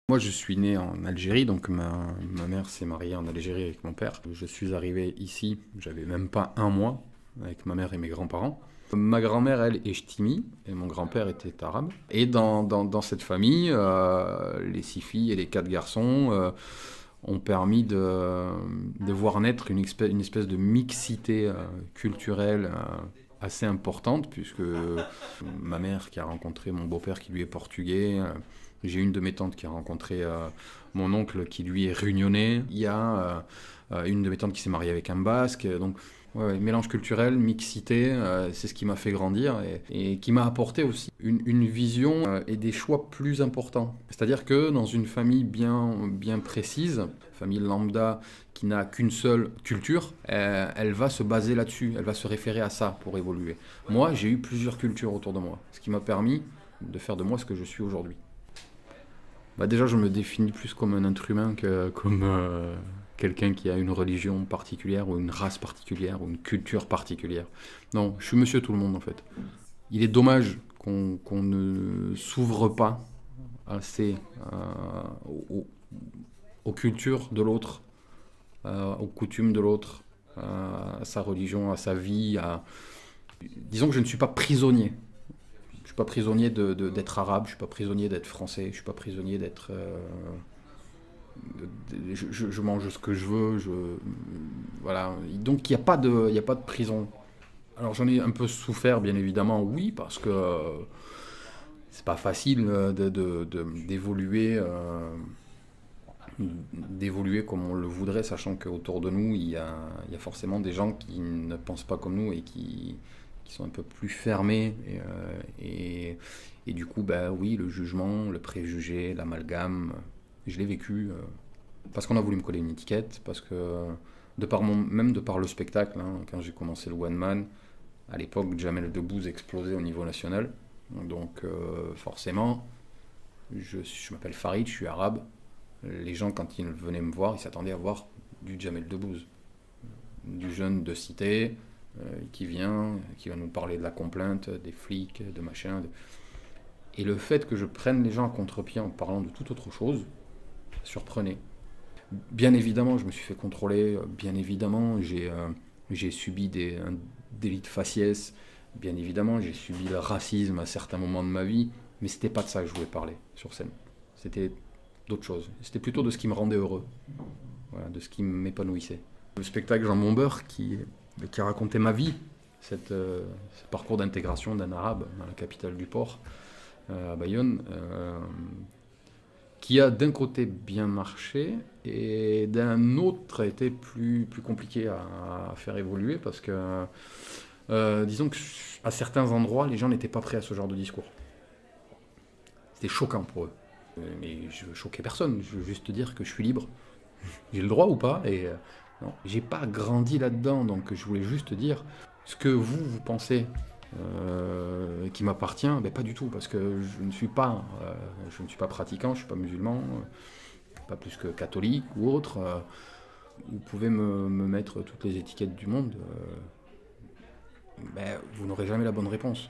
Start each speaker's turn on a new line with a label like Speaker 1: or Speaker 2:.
Speaker 1: Moi, je suis né en Algérie, donc ma mère s'est mariée en Algérie avec mon père. Je suis arrivé ici, j'avais même pas un mois, avec ma mère et mes grands-parents. Ma grand-mère, elle, est ch'timi, et mon grand-père était arabe. Et dans cette famille, les 6 filles et les 4 garçons ont permis de voir naître une espèce de mixité culturelle assez importante, puisque ma mère qui a rencontré mon beau-père qui lui est portugais, j'ai une de mes tantes qui a rencontré mon oncle qui lui est réunionnais, il y a une de mes tantes qui s'est mariée avec un basque, donc ouais, mélange culturel, mixité, c'est ce qui m'a fait grandir et qui m'a apporté aussi une vision et des choix plus importants. C'est-à-dire que dans une famille bien précise, famille lambda qui n'a qu'une seule culture, elle va se baser là-dessus, elle va se référer à ça pour évoluer. Moi, j'ai eu plusieurs cultures autour de moi, ce qui m'a permis de faire de moi ce que je suis aujourd'hui. Bah déjà, je me définis plus comme un être humain que comme quelqu'un qui a une religion particulière ou une race particulière ou une culture particulière. Non, je suis monsieur tout le monde en fait. Il est dommage qu'on ne s'ouvre pas assez aux, aux cultures de l'autre, aux coutumes de l'autre, à sa religion, à sa vie. Disons que je ne suis pas prisonnier. Je suis pas prisonnier d'être arabe, je suis pas prisonnier d'être français, je suis pas prisonnier d'être je mange ce que je veux, voilà. Donc il y a pas de prison. Alors j'en ai un peu souffert, bien évidemment, oui, parce que c'est pas facile d'évoluer comme on le voudrait, sachant qu'autour de nous, il y a forcément des gens qui ne pensent pas comme nous et qui sont un peu plus fermés. Et du coup, bah oui, le jugement, le préjugé, l'amalgame, je l'ai vécu parce qu'on a voulu me coller une étiquette, parce que même de par le spectacle, hein, quand j'ai commencé le One Man, à l'époque, Jamel Debbouze explosait au niveau national. Donc forcément, je m'appelle Farid, je suis arabe. Les gens, quand ils venaient me voir, ils s'attendaient à voir du Jamel Debbouze, du jeune de cité qui va nous parler de la complainte, des flics, de machin. Et le fait que je prenne les gens à contre-pied en parlant de toute autre chose, ça surprenait. Bien évidemment, je me suis fait contrôler, bien évidemment, j'ai subi un délit de faciès, bien évidemment, j'ai subi le racisme à certains moments de ma vie, mais c'était pas de ça que je voulais parler sur scène. C'était d'autre chose. C'était plutôt de ce qui me rendait heureux, voilà, de ce qui m'épanouissait. Le spectacle Jean Montbeur qui a raconté ma vie, ce parcours d'intégration d'un arabe dans la capitale du port, à Bayonne, qui a d'un côté bien marché et d'un autre a été plus compliqué à faire évoluer parce que, disons qu'à certains endroits, les gens n'étaient pas prêts à ce genre de discours. C'était choquant pour eux. Mais je veux choquer personne, je veux juste dire que je suis libre. J'ai le droit ou pas et non, j'ai pas grandi là-dedans, donc je voulais juste dire ce que vous pensez qui m'appartient, ben pas du tout, parce que je ne suis pas pratiquant, je suis pas musulman, pas plus que catholique ou autre. Vous pouvez me mettre toutes les étiquettes du monde, ben, vous n'aurez jamais la bonne réponse.